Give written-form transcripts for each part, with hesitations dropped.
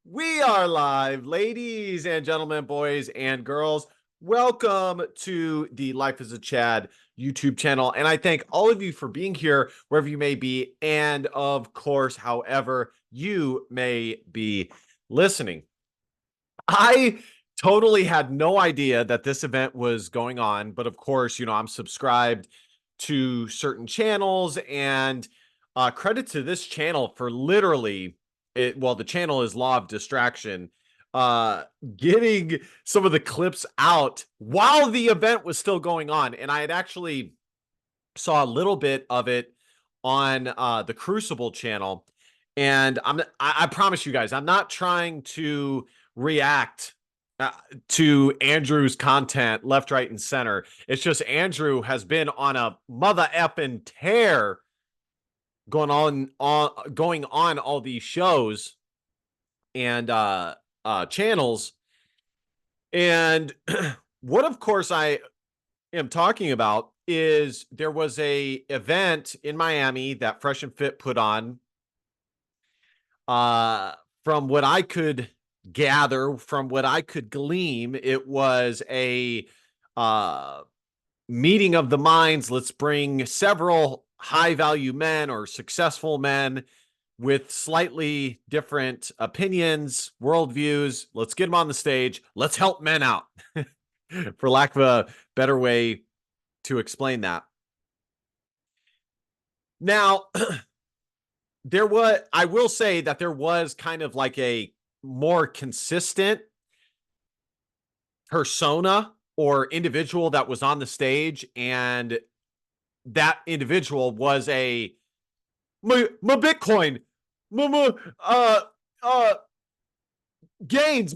We are live, ladies and gentlemen, boys and girls. Welcome to the Life is a Chad YouTube channel. And I thank all of you for being here, wherever you may be. And of course, however you may be listening. I totally had no idea that this event was going on. But of course, I'm subscribed to certain channels and credit to this channel for literally the channel is Law of Distraction, uh getting some of the clips out while the event was still going on. And I had actually saw a little bit of it on the Crucible channel. And I promise you guys, I'm not trying to react uh, to Andrew's content left, right, and center. It's just Andrew has been on a mother effing tear going on all these shows and channels. And what of course I am talking about is there was a event in Miami that Fresh and Fit put on. From what I could gather, from what I could glean, it was a uh meeting of the minds. Let's bring several high value men or successful men with slightly different opinions, worldviews. Let's get them on the stage. Let's help men out, for lack of a better way to explain that. Now, I will say that there was kind of like a more consistent persona or individual that was on the stage, and that individual was my Bitcoin, my gains,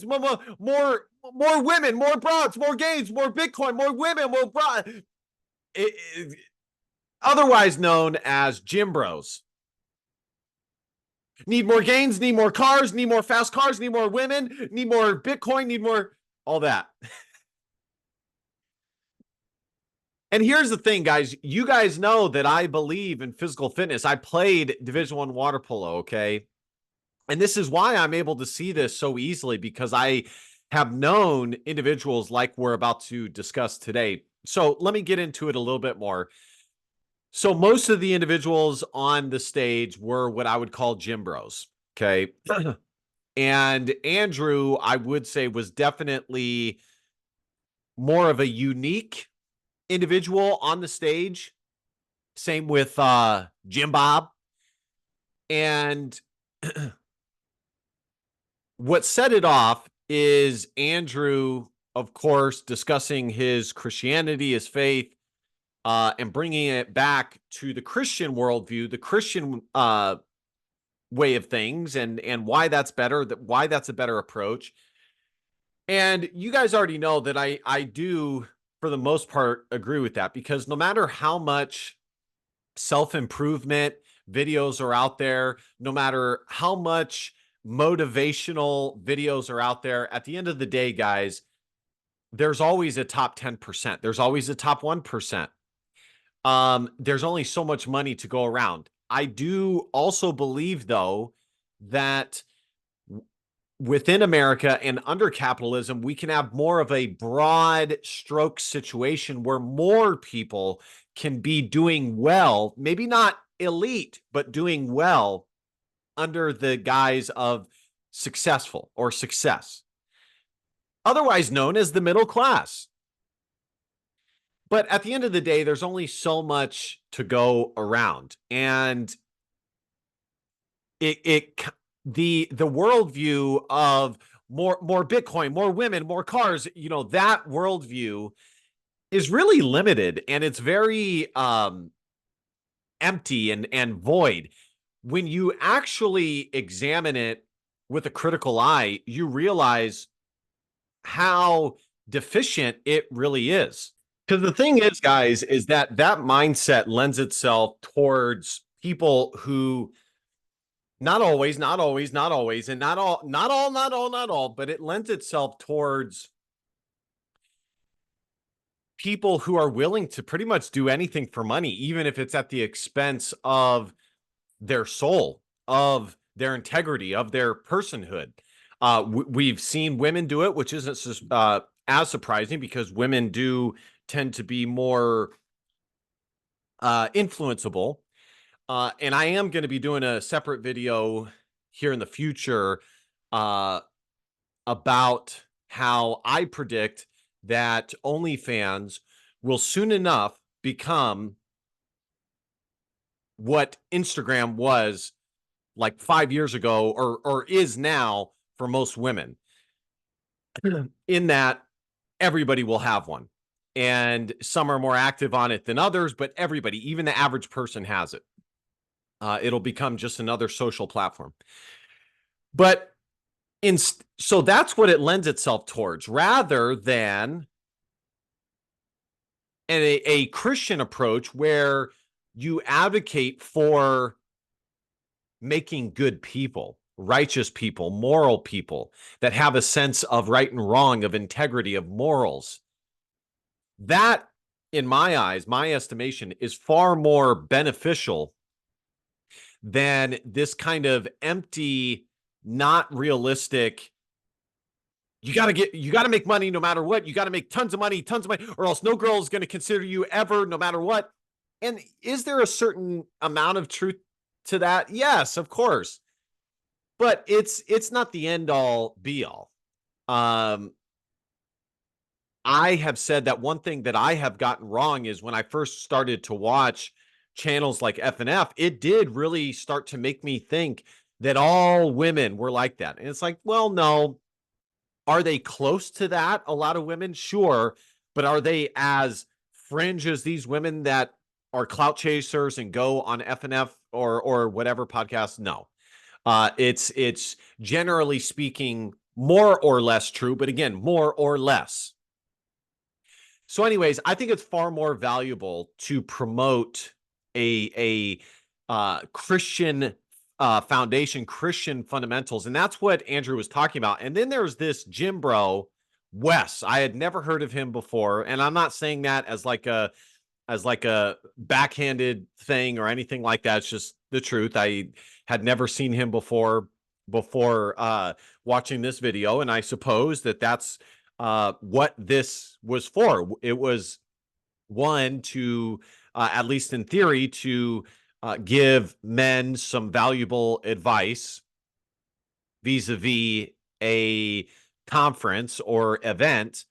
more women, more broads, more gains, more Bitcoin, more women, more broad. Otherwise known as Gym Bros. Need more gains, need more cars, need more fast cars, need more women, need more Bitcoin, need more all that. And here's the thing, guys. You guys know that I believe in physical fitness. I played Division I water polo, okay? And this is why I'm able to see this so easily, because I have known individuals like we're about to discuss today. So let me get into it a little bit more. So most of the individuals on the stage were what I would call gym bros, okay? And Andrew, I would say, was definitely more of a unique individual on the stage. Same with Jim Bob. And what set it off is Andrew, of course, discussing his Christianity, his faith, and bringing it back to the Christian worldview, the Christian way of things, and why that's better, why that's a better approach. And you guys already know that I do, for the most part, agree with that, because no matter how much self-improvement videos are out there, no matter how much motivational videos are out there, at the end of the day, guys, there's always a top 10%. There's always a top 1%. There's only so much money to go around. I do also believe, though, that within America and under capitalism, we can have more of a broad stroke situation where more people can be doing well, maybe not elite, but doing well under the guise of successful or success, otherwise known as the middle class. But at the end of the day, there's only so much to go around. And it the worldview of more Bitcoin, more women, more cars, that worldview is really limited, and it's very empty and void. When you actually examine it with a critical eye, you realize how deficient it really is. Because the thing is, guys, is that mindset lends itself towards people who, not always, not always, not always, and not all, but it lends itself towards people who are willing to pretty much do anything for money, even if it's at the expense of their soul, of their integrity, of their personhood. We've seen women do it, which isn't as surprising because women do tend to be more influenceable. And I am going to be doing a separate video here in the future about how I predict that OnlyFans will soon enough become what Instagram was like 5 years ago, or is now for most women, in that everybody will have one. And some are more active on it than others, but everybody, even the average person, has it. It'll become just another social platform. But so that's what it lends itself towards, rather than a Christian approach where you advocate for making good people, righteous people, moral people that have a sense of right and wrong, of integrity, of morals. That, in my eyes, my estimation, is far more beneficial than this kind of empty, not realistic. You got to make money no matter what. You got to make tons of money, or else no girl is going to consider you ever, no matter what. And is there a certain amount of truth to that? Yes, of course. But it's not the end all be all. I have said that one thing that I have gotten wrong is when I first started to watch channels like FNF, it did really start to make me think that all women were like that. And it's like, well, no. Are they close to that? A lot of women, sure. But are they as fringe as these women that are clout chasers and go on FNF or whatever podcast? No. It's generally speaking more or less true, but again, more or less. So, anyways, I think it's far more valuable to promote a Christian foundation, Christian fundamentals, and that's what Andrew was talking about. And then there's this gym bro, Wes. I had never heard of him before, and I'm not saying that as like a backhanded thing or anything like that. It's just the truth. I had never seen him before watching this video, and I suppose that that's what this was for. It was one to, at least in theory, to give men some valuable advice vis-a-vis a conference or event.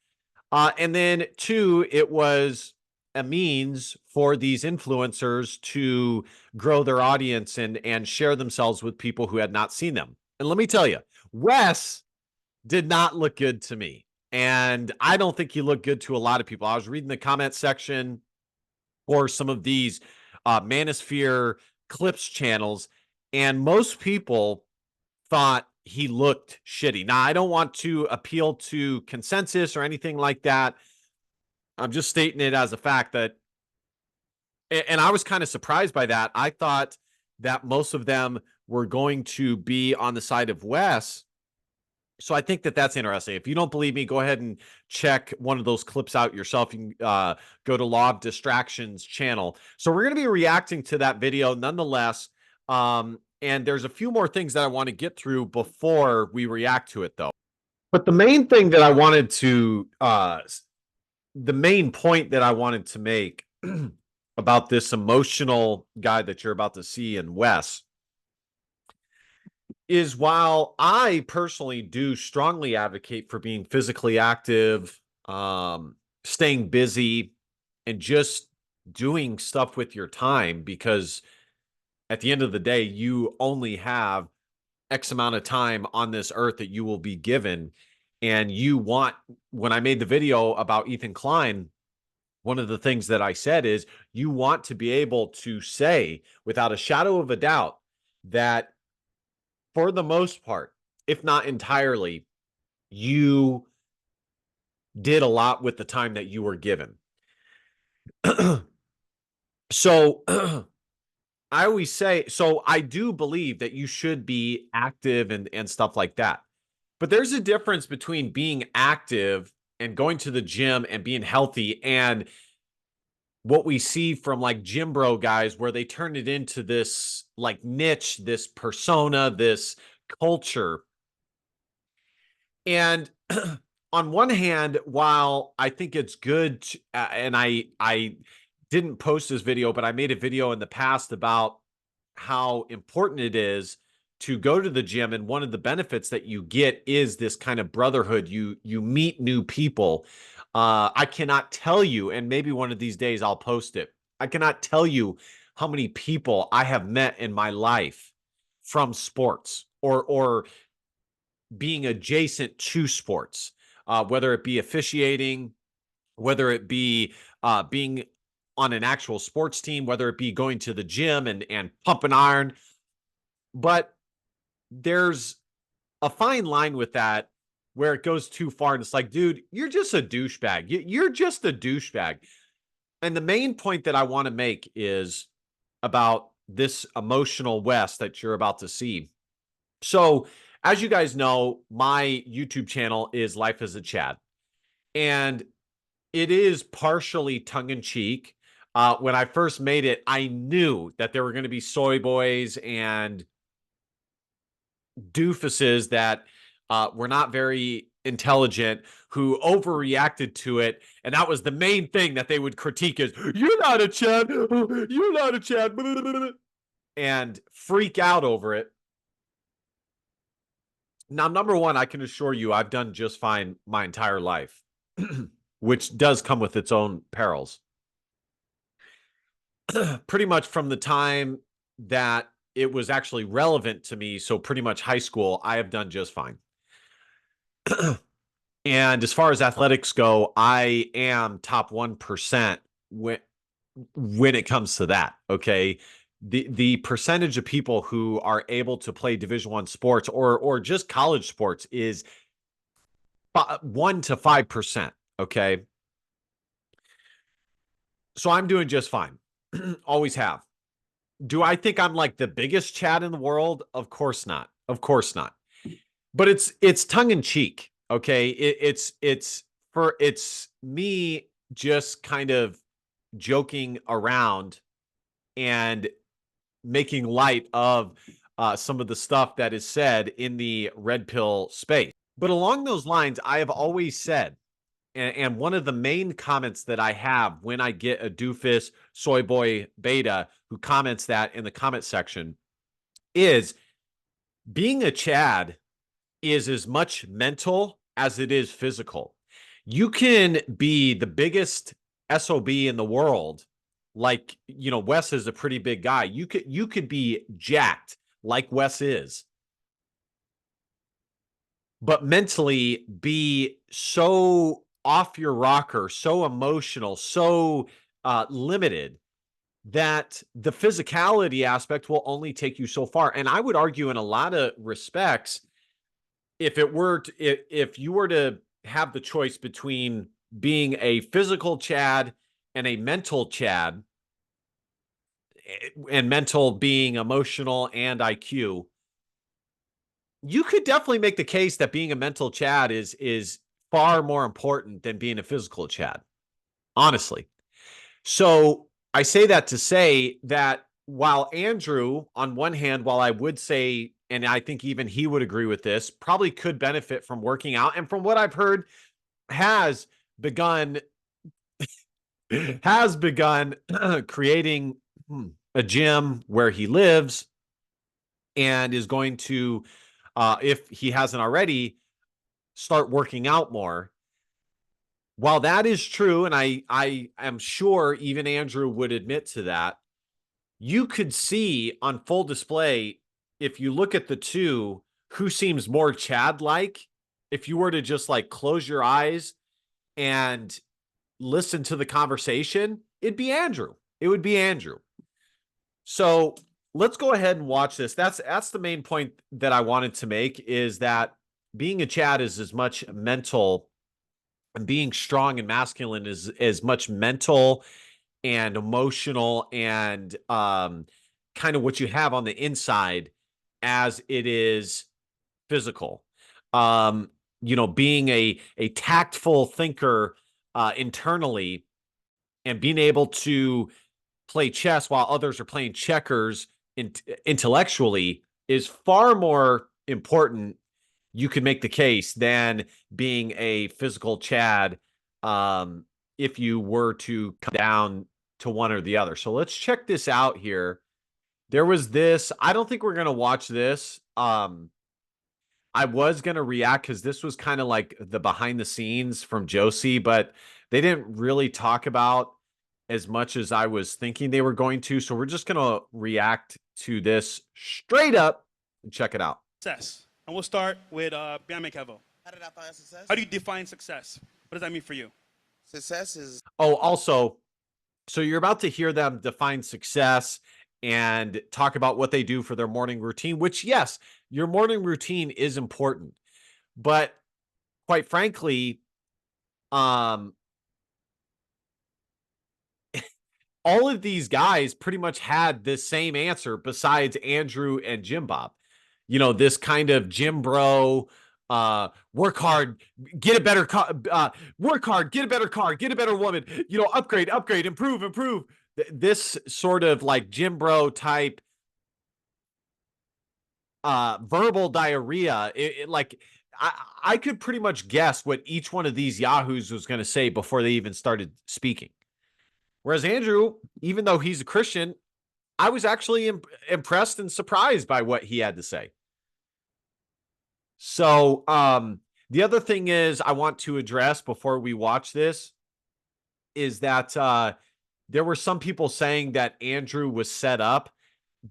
And then two, it was a means for these influencers to grow their audience and share themselves with people who had not seen them. And let me tell you, Wes did not look good to me. And I don't think he looked good to a lot of people. I was reading the comment section for some of these manosphere clips channels, and most people thought he looked shitty. Now, I don't want to appeal to consensus or anything like that. I'm just stating it as a fact that, and I was kind of surprised by that. I thought that most of them were going to be on the side of Wes. So I think that that's interesting. If you don't believe me, go ahead and check one of those clips out yourself. You can go to Law of Distractions channel. So we're going to be reacting to that video nonetheless. And there's a few more things that I want to get through before we react to it, though. But the main thing that I wanted to, the main point that I wanted to make about this emotional guy that you're about to see in Wes is, while I personally do strongly advocate for being physically active, staying busy, and just doing stuff with your time, because at the end of the day, you only have X amount of time on this earth that you will be given. And when I made the video about Ethan Klein, one of the things that I said is you want to be able to say without a shadow of a doubt that, for the most part, if not entirely, you did a lot with the time that you were given. So I always say, so I do believe that you should be active and stuff like that. But there's a difference between being active and going to the gym and being healthy and what we see from like gym bro guys, where they turn it into this like niche, this persona, this culture. And on one hand, while I think it's good, and I didn't post this video, but I made a video in the past about how important it is to go to the gym, and one of the benefits that you get is this kind of brotherhood. You meet new people. I cannot tell you, and maybe one of these days I'll post it. I cannot tell you how many people I have met in my life from sports or being adjacent to sports, whether it be officiating, whether it be being on an actual sports team, whether it be going to the gym and pumping iron. But there's a fine line with that where it goes too far. And it's like, dude, you're just a douchebag. You're just a douchebag. And the main point that I want to make is about this emotional West that you're about to see. So, as you guys know, my YouTube channel is Life as a Chad. And it is partially tongue in cheek. When I first made it, I knew that there were going to be soy boys and doofuses that were not very intelligent who overreacted to it. And that was the main thing that they would critique is, you're not a Chad. You're not a Chad. And freak out over it. Now, number one, I can assure you I've done just fine my entire life, which does come with its own perils. Pretty much from the time that it was actually relevant to me, so pretty much high school, I have done just fine. And as far as athletics go, I am top 1% when it comes to that, okay? The percentage of people who are able to play Division I sports or just college sports is 1 to 5%, okay? So I'm doing just fine. Always have. Do I think I'm like the biggest Chad in the world? Of course not. Of course not. But it's tongue in cheek, okay? It's me just kind of joking around and making light of some of the stuff that is said in the red pill space. But along those lines, I have always said, and one of the main comments that I have when I get a doofus soy boy beta who comments that in the comment section is being a Chad is as much mental as it is physical. You can be the biggest SOB in the world. Like, Wes is a pretty big guy. You could be jacked like Wes is, but mentally be so off your rocker, so emotional, so limited that the physicality aspect will only take you so far. And I would argue in a lot of respects, if you were to have the choice between being a physical Chad and a mental Chad, and mental being emotional and IQ, you could definitely make the case that being a mental Chad is far more important than being a physical Chad, honestly. So I say that to say that while Andrew, on one hand, while I would say, and I think even he would agree with this, probably could benefit from working out, and from what I've heard, has begun creating a gym where he lives and is going to, if he hasn't already, start working out more. While that is true, and I am sure even Andrew would admit to that, you could see on full display, if you look at the two, who seems more Chad-like. If you were to just like close your eyes and listen to the conversation, it'd be Andrew. It would be Andrew. So let's go ahead and watch this. That's the main point that I wanted to make, is that being a Chad is as much mental, and being strong and masculine is as much mental and emotional and kind of what you have on the inside as it is physical. Being a tactful thinker internally and being able to play chess while others are playing checkers intellectually is far more important, you could make the case, than being a physical Chad, if you were to come down to one or the other. So let's check this out here. There was this. I don't think we're going to watch this. I was going to react because this was kind of like the behind the scenes from Josie, but they didn't really talk about as much as I was thinking they were going to. So we're just going to react to this straight up and check it out. Success. And we'll start with Biame Kevo. How did I find success? How do you define success? What does that mean for you? Success is... Oh, also, so you're about to hear them define success and talk about what they do for their morning routine, which, yes, your morning routine is important. But quite frankly, all of these guys pretty much had the same answer besides Andrew and Jim Bob. You know, this kind of Jim Bro, work hard, get a better car, work hard, get a better car, get a better woman, you know, upgrade, improve. This sort of like Jim Bro type verbal diarrhea. I could pretty much guess what each one of these yahoos was going to say before they even started speaking. Whereas Andrew, even though he's a Christian, I was actually impressed and surprised by what he had to say. So the other thing is I want to address before we watch this is that there were some people saying that Andrew was set up.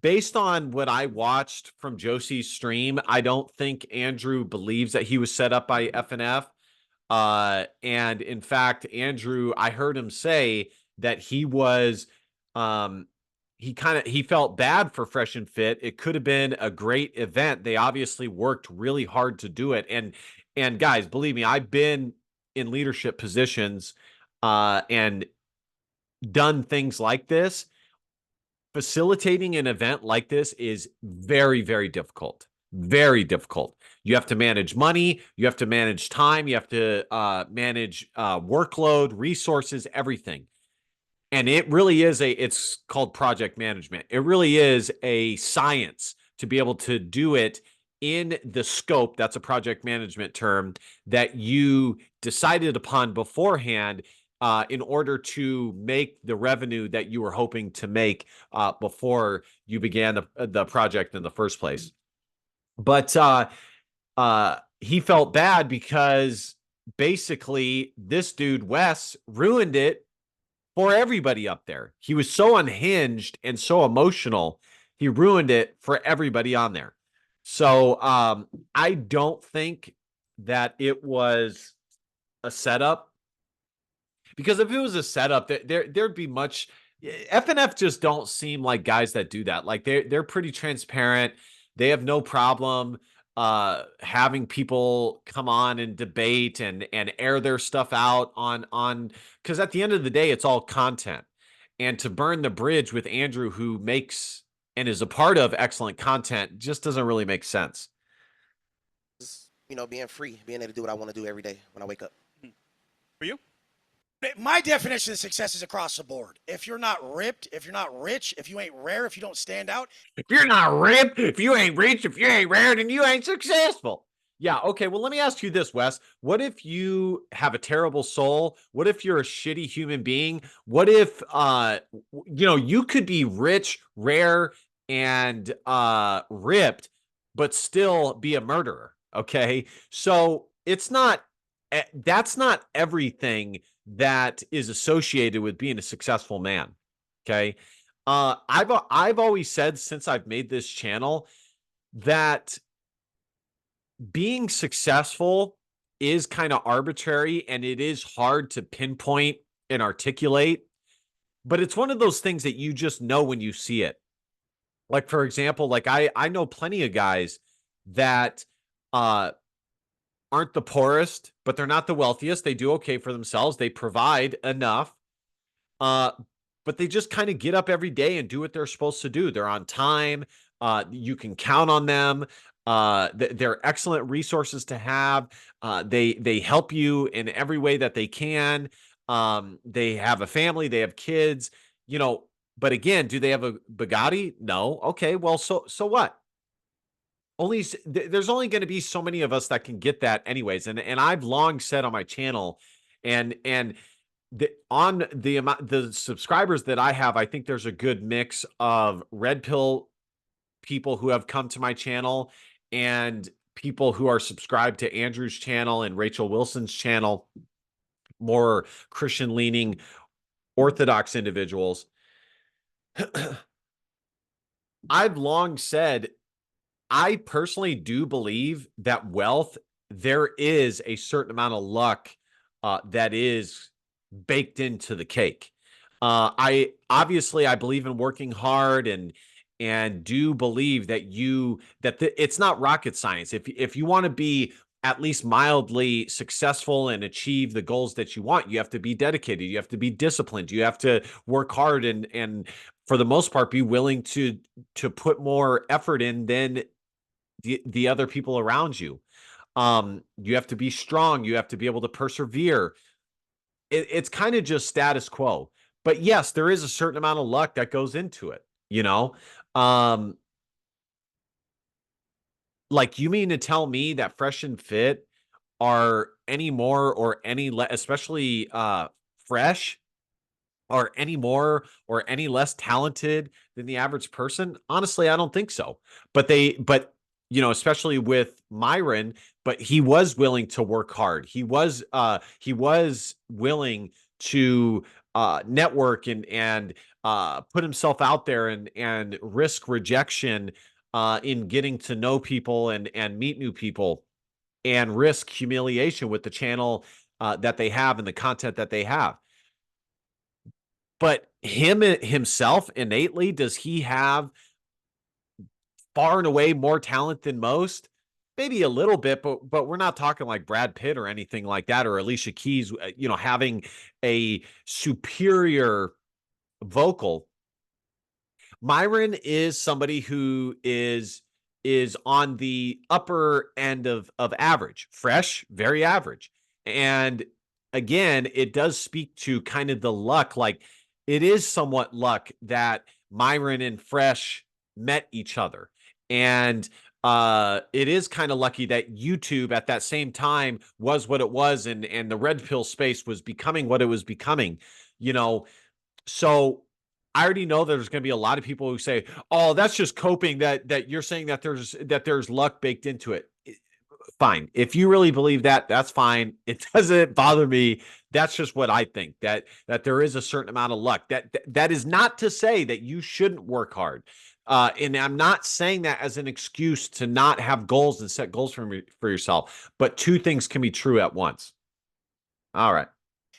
Based on what I watched from Josie's stream, I don't think Andrew believes that he was set up by FNF. And in fact, Andrew, I heard him say that he was, he felt bad for Fresh and Fit. It could have been a great event. They obviously worked really hard to do it. And guys, believe me, I've been in leadership positions, and done things like this. Facilitating an event like this is very, very difficult. Very difficult. You have to manage money. You have to manage time. You have to manage workload, resources, everything. And it really is it's called project management. It really is a science to be able to do it in the scope, that's a project management term, that you decided upon beforehand, in order to make the revenue that you were hoping to make before you began the project in the first place. But he felt bad because basically this dude, Wes, ruined it for everybody up there. He was so unhinged and so emotional, he ruined it for everybody on there. So I don't think that it was a setup. Because if it was a setup, there'd be much. FNF just don't seem like guys that do that. Like they're pretty transparent. They have no problem having people come on and debate and air their stuff out on because at the end of the day, it's all content. And to burn the bridge with Andrew, who makes and is a part of excellent content, just doesn't really make sense. You know, being free, being able to do what I want to do every day when I wake up. For you? My definition of success is across the board. If you're not ripped, if you're not rich, if you ain't rare, if you don't stand out. If you're not ripped, if you ain't rich, if you ain't rare, then you ain't successful. Yeah, okay, well, let me ask you this, Wes. What if you have a terrible soul? What if you're a shitty human being? What if, you could be rich, rare, and ripped, but still be a murderer, okay? So that's not everything that is associated with being a successful man. Okay. I've always said since I've made this channel that being successful is kind of arbitrary and it is hard to pinpoint and articulate, but it's one of those things that you just know when you see it. Like, for example, like I know plenty of guys that, aren't the poorest, but they're not the wealthiest. They do okay for themselves. They provide enough. But they just kind of get up every day and do what they're supposed to do. They're on time. You can count on them. They're excellent resources to have. They help you in every way that they can. They have a family, they have kids, you know, but again, do they have a Bugatti? No. Okay, well, so what? There's only going to be so many of us that can get that anyways. And I've long said on my channel, and on the amount, the subscribers that I have, I think there's a good mix of red pill people who have come to my channel and people who are subscribed to Andrew's channel and Rachel Wilson's channel, more Christian leaning Orthodox individuals. I've long said, I personally do believe that wealth, there is a certain amount of luck that is baked into the cake. I obviously I believe in working hard and do believe that it's not rocket science. If you want to be at least mildly successful and achieve the goals that you want, you have to be dedicated. You have to be disciplined. You have to work hard and for the most part be willing to put more effort in than the other people around you. You have to be strong. You have to be able to persevere. It's kind of just status quo. But yes, there is a certain amount of luck that goes into it, you know? Like, you mean to tell me that Fresh and Fit are any more or any less, especially Fresh, are any more or any less talented than the average person? Honestly, I don't think so. But you know, especially with Myron, but he was willing to work hard. He was willing to network and put himself out there and risk rejection in getting to know people and meet new people and risk humiliation with the channel that they have and the content that they have. But himself innately, does he have far and away more talent than most? Maybe a little bit, but we're not talking like Brad Pitt or anything like that, or Alicia Keys, you know, having a superior vocal. Myron is somebody who is on the upper end of average. Fresh, very average. And again, it does speak to kind of the luck. Like, it is somewhat luck that Myron and Fresh met each other. And it is kind of lucky that YouTube at that same time was what it was, and the red pill space was becoming what it was becoming, you know. So I already know there's going to be a lot of people who say, "Oh, that's just coping." That you're saying that there's luck baked into it. Fine. If you really believe that, that's fine. It doesn't bother me. That's just what I think, that there is a certain amount of luck. That is not to say that you shouldn't work hard. And I'm not saying that as an excuse to not have goals and set goals for yourself. But two things can be true at once. All right.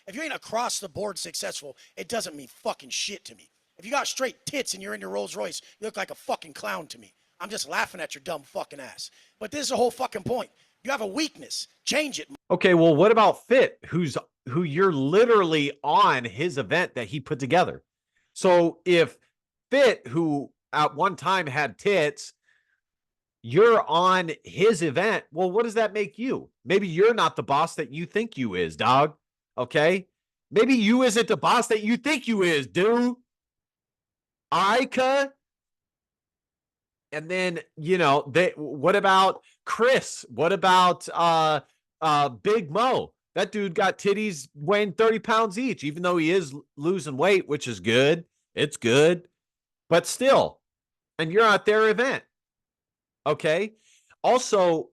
If you ain't across the board successful, it doesn't mean fucking shit to me. If you got straight tits and you're in your Rolls Royce, you look like a fucking clown to me. I'm just laughing at your dumb fucking ass. But this is the whole fucking point. You have a weakness. Change it. Okay, well, what about Fit, who you're literally on his event that he put together? So if Fit, who at one time had tits, you're on his event, well, what does that make you? Maybe you're not the boss that you think you is, dog. Okay? Maybe you isn't the boss that you think you is, dude. All right, cuh? And then, you know, what about Chris? What about Big Mo? That dude got titties weighing 30 pounds each, even though he is losing weight, which is good. It's good. But still, and you're at their event. Okay. Also,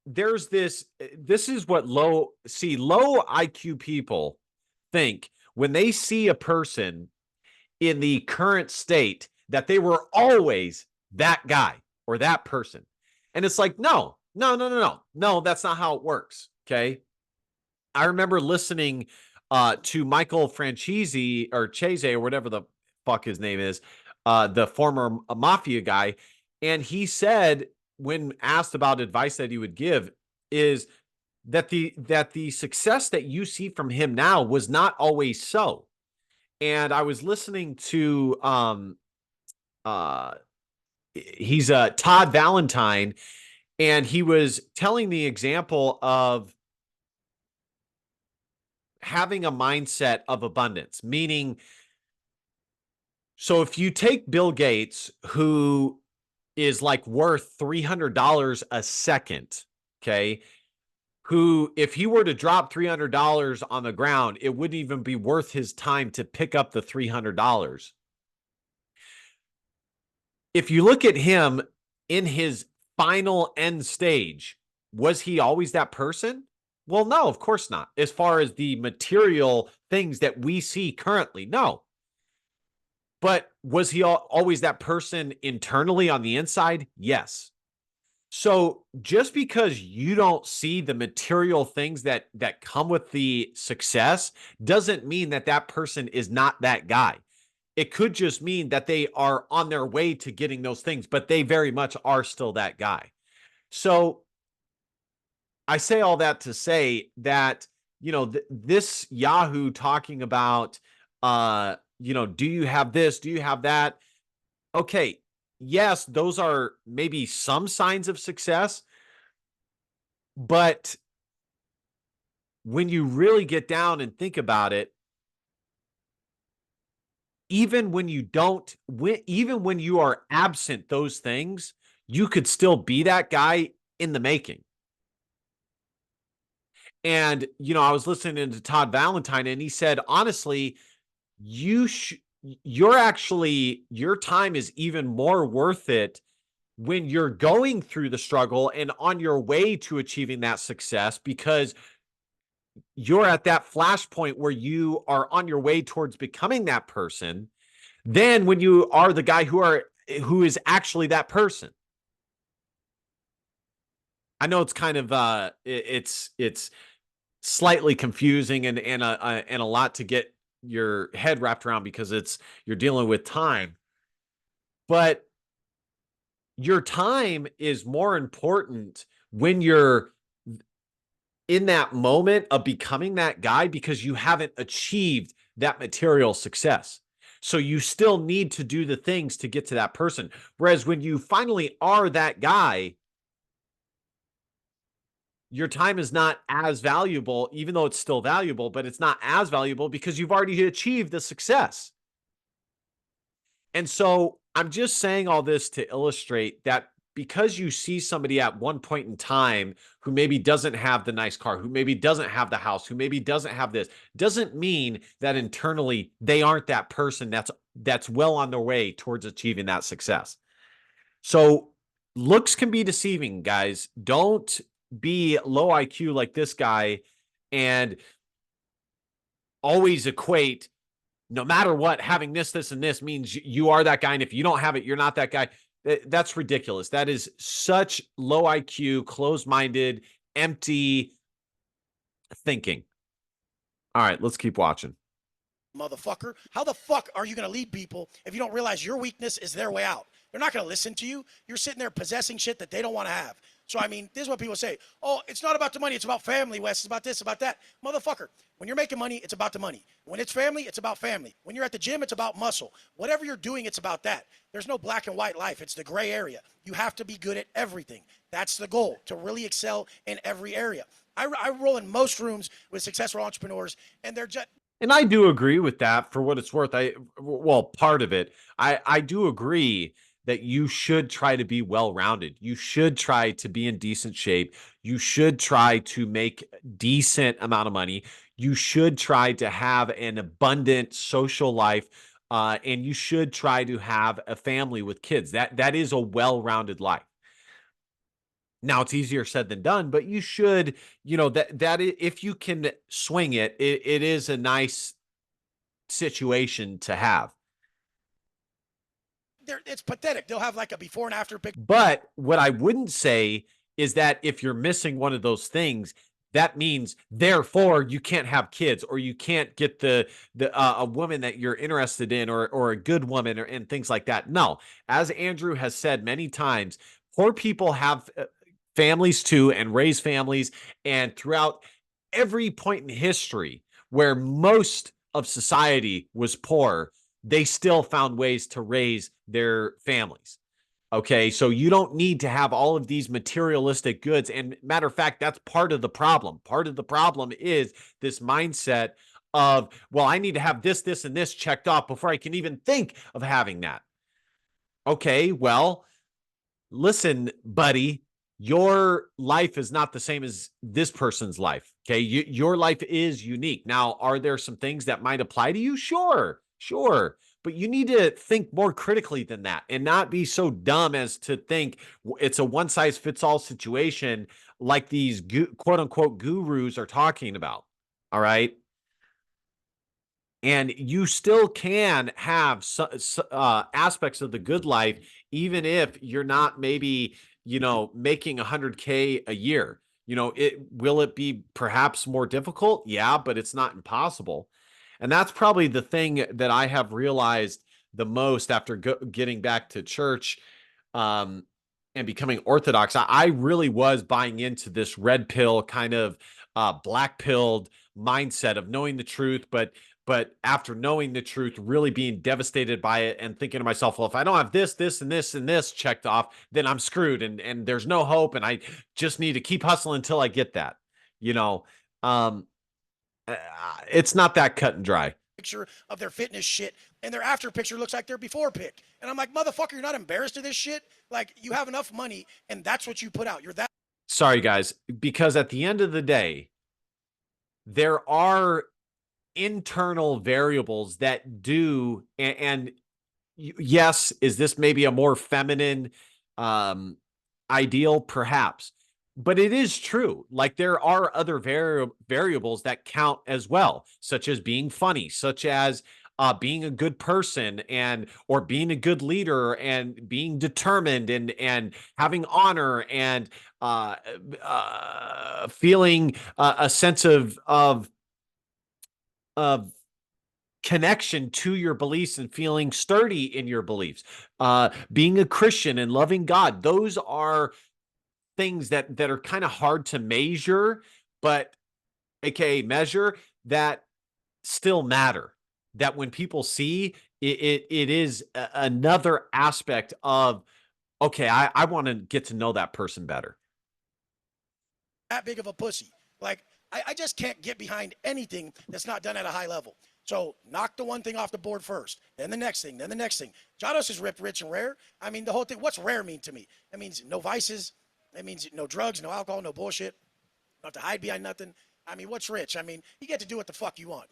there's this is what low IQ people think when they see a person in the current state, that they were always that guy or that person. And it's like, no, that's not how it works. Okay. I remember listening to Michael Franchese or Chese or whatever the fuck his name is, the former mafia guy. And he said, when asked about advice that he would give, is that the success that you see from him now was not always so. And I was listening to he's Todd Valentine, and he was telling the example of having a mindset of abundance, meaning, so if you take Bill Gates, who is like worth $300 a second, okay, who, if he were to drop $300 on the ground, it wouldn't even be worth his time to pick up the $300. If you look at him in his final end stage, was he always that person? Well, no, of course not. As far as the material things that we see currently, no. But was he always that person internally on the inside? Yes. So just because you don't see the material things that come with the success doesn't mean that that person is not that guy. It could just mean that they are on their way to getting those things, but they very much are still that guy. So I say all that to say that, this Yahoo talking about, do you have this? Do you have that? Okay. Yes, those are maybe some signs of success, but when you really get down and think about it, even when you are absent those things, you could still be that guy in the making. And, I was listening to Todd Valentine, and he said, honestly, your time is even more worth it when you're going through the struggle and on your way to achieving that success, because you're at that flashpoint where you are on your way towards becoming that person, than when you are the guy who is actually that person. I know it's kind of it's slightly confusing and a lot to get your head wrapped around, because you're dealing with time. But your time is more important when you're in that moment of becoming that guy, because you haven't achieved that material success. So you still need to do the things to get to that person. Whereas when you finally are that guy, your time is not as valuable, even though it's still valuable, but it's not as valuable because you've already achieved the success. And so I'm just saying all this to illustrate that, because you see somebody at one point in time who maybe doesn't have the nice car, who maybe doesn't have the house, who maybe doesn't have this, doesn't mean that internally they aren't that person that's well on their way towards achieving that success. So looks can be deceiving, guys. Don't be low IQ like this guy and always equate, no matter what, having this, and this means you are that guy. And if you don't have it, you're not that guy. That's ridiculous. That is such low IQ, closed-minded, empty thinking. All right, let's keep watching. Motherfucker. How the fuck are you going to lead people if you don't realize your weakness is their way out? They're not going to listen to you. You're sitting there possessing shit that they don't want to have. So, I mean, this is what people say. Oh, it's not about the money. It's about family, Wes. It's about this, about that. Motherfucker, when you're making money, it's about the money. When it's family, it's about family. When you're at the gym, it's about muscle. Whatever you're doing, it's about that. There's no black and white life. It's the gray area. You have to be good at everything. That's the goal, to really excel in every area. I roll in most rooms with successful entrepreneurs, and they're just... And I do agree with that for what it's worth. Part of it, I do agree that you should try to be well-rounded. You should try to be in decent shape. You should try to make decent amount of money. You should try to have an abundant social life. And you should try to have a family with kids. That is a well-rounded life. Now, it's easier said than done, but you should, if you can swing it, it is a nice situation to have. It's pathetic. They'll have like a before and after picture. But what I wouldn't say is that if you're missing one of those things, that means therefore you can't have kids, or you can't get a woman that you're interested in, or a good woman, and things like that. No, as Andrew has said many times, poor people have families too, and raise families. And throughout every point in history where most of society was poor, they still found ways to raise their families. Okay, so you don't need to have all of these materialistic goods. And matter of fact, that's part of the problem. Part of the problem is this mindset of, well, I need to have this, this, and this checked off before I can even think of having that. Okay, well, listen, buddy, your life is not the same as this person's life. Okay, your life is unique. Now, are there some things that might apply to you? Sure, sure. But you need to think more critically than that and not be so dumb as to think it's a one size fits all situation like these quote unquote gurus are talking about. All right. And you still can have aspects of the good life, even if you're not maybe, making 100K a year. Will it be perhaps more difficult? Yeah, but it's not impossible. And that's probably the thing that I have realized the most after getting back to church, um, and becoming Orthodox. I really was buying into this red pill kind of black pilled mindset of knowing the truth, but after knowing the truth, really being devastated by it and thinking to myself, well, if I don't have this, this, and this, and this checked off, then I'm screwed and there's no hope. And I just need to keep hustling until I get that, you know, um, it's not that cut and dry. Picture of their fitness shit, and their after picture looks like their before pic. And I'm like, motherfucker, you're not embarrassed of this shit? Like, you have enough money, and that's what you put out. You're that. Sorry, guys, because at the end of the day, there are internal variables that do, and yes, is this maybe a more feminine ideal? Perhaps. But it is true. Like there are other variables that count as well, such as being funny, such as being a good person or being a good leader and being determined and having honor and feeling a sense of connection to your beliefs and feeling sturdy in your beliefs. Being a Christian and loving God. Those are things that are kind of hard to measure, but aka measure, that still matter. That when people see it is another aspect of, okay, I want to get to know that person better. That big of a pussy. Like, I just can't get behind anything that's not done at a high level. So knock the one thing off the board first, then the next thing, then the next thing. Jados is ripped, rich, and rare. I mean, the whole thing, what's rare mean to me? It means no vices. It means no drugs, no alcohol, no bullshit. You don't have to hide behind nothing. I mean, what's rich? I mean, you get to do what the fuck you want.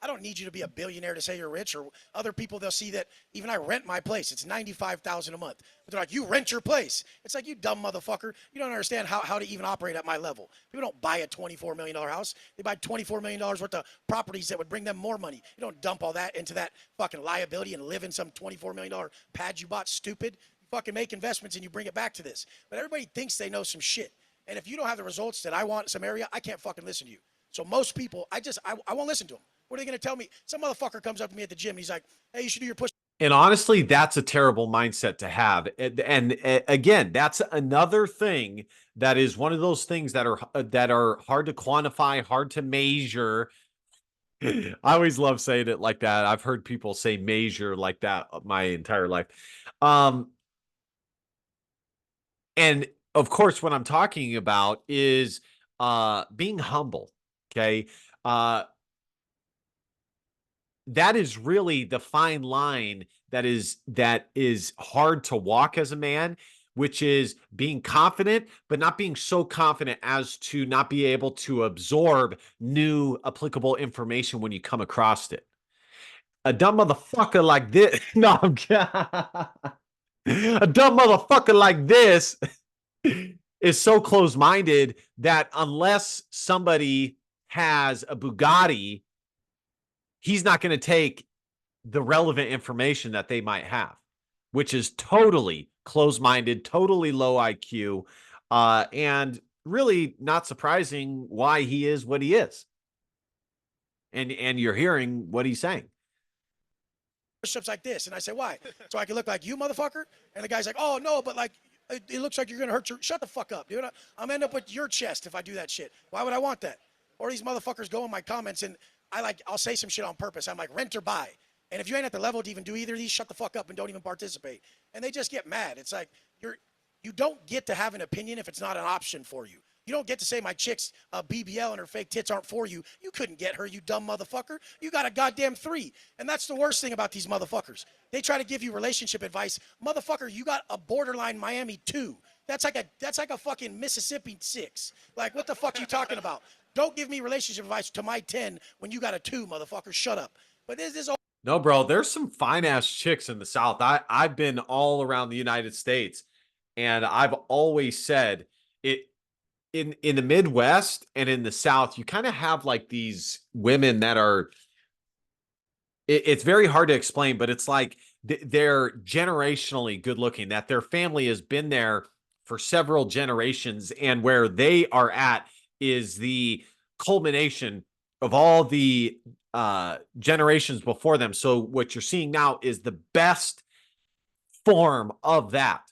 I don't need you to be a billionaire to say you're rich, or other people, they'll see that even I rent my place. It's $95,000 a month. But they're like, you rent your place. It's like, you dumb motherfucker. You don't understand how to even operate at my level. People don't buy a $24 million house. They buy $24 million worth of properties that would bring them more money. You don't dump all that into that fucking liability and live in some $24 million pad you bought, stupid. You fucking make investments and you bring it back to this. But everybody thinks they know some shit. And if you don't have the results that I want in some area, I can't fucking listen to you. So most people, I won't listen to them. What are they going to tell me? Some motherfucker comes up to me at the gym and he's like, hey, you should do your push. And honestly, that's a terrible mindset to have. And again, that's another thing that is one of those things that are hard to quantify, hard to measure. I always love saying it like that. I've heard people say measure like that my entire life. And of course, what I'm talking about is being humble. Okay. That is really the fine line that is hard to walk as a man, which is being confident, but not being so confident as to not be able to absorb new applicable information when you come across it. A dumb motherfucker like this. No, I'm a dumb motherfucker like this is so close-minded that unless somebody has a Bugatti, he's not going to take the relevant information that they might have, which is totally close-minded, totally low IQ, and really not surprising why he is what he is. And you're hearing what he's saying. Push-ups like this. And I say, why? So I can look like you, motherfucker? And the guy's like, oh, no, but like, it looks like you're going to hurt your... Shut the fuck up, dude. I'm end up with your chest if I do that shit. Why would I want that? Or these motherfuckers go in my comments and I'll say some shit on purpose. I'm like, rent or buy. And if you ain't at the level to even do either of these, shut the fuck up and don't even participate. And they just get mad. It's like you don't get to have an opinion if it's not an option for you. You don't get to say my chick's BBL and her fake tits aren't for you. You couldn't get her, you dumb motherfucker. You got a goddamn 3. And that's the worst thing about these motherfuckers. They try to give you relationship advice. Motherfucker, you got a borderline Miami 2. That's like a fucking Mississippi 6. Like, what the fuck you talking about? Don't give me relationship advice to my 10 when you got a 2, motherfucker. Shut up. But this is all. No, bro, there's some fine ass chicks in the South. I've been all around the United States, and I've always said it in the Midwest and in the South, you kind of have like these women that are it's very hard to explain, but it's like they're generationally good looking, that their family has been there for several generations, and where they are at is the culmination of all the generations before them. So what you're seeing now is the best form of that.